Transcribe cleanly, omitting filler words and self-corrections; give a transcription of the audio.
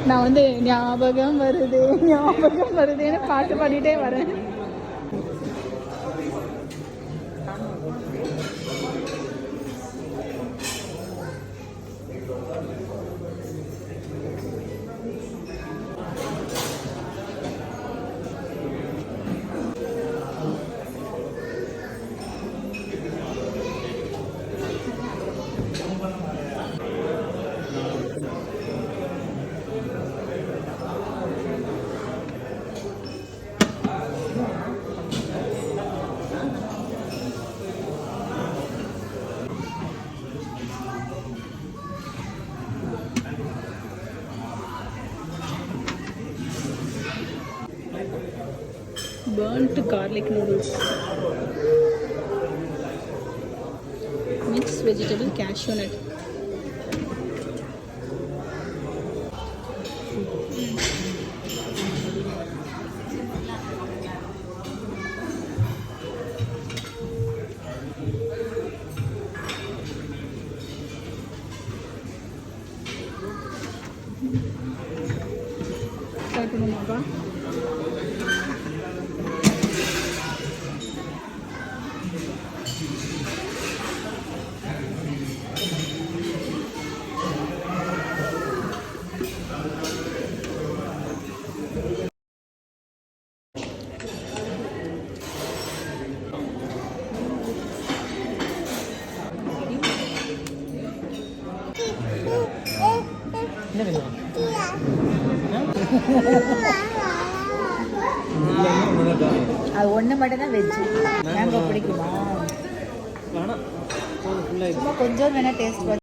நான் வந்து ஞாபகம் வருதுன்னு பாட்டு பாடிட்டே வரேன். Burnt garlic noodles, mixed vegetable cashew nut. Try பண்ணுமாப்பா? அது ஒன்று மட்டும் தான் வெஜ்ஜு. மேங்கோ பிடிக்குமா? கொஞ்சம் வேணா டேஸ்ட்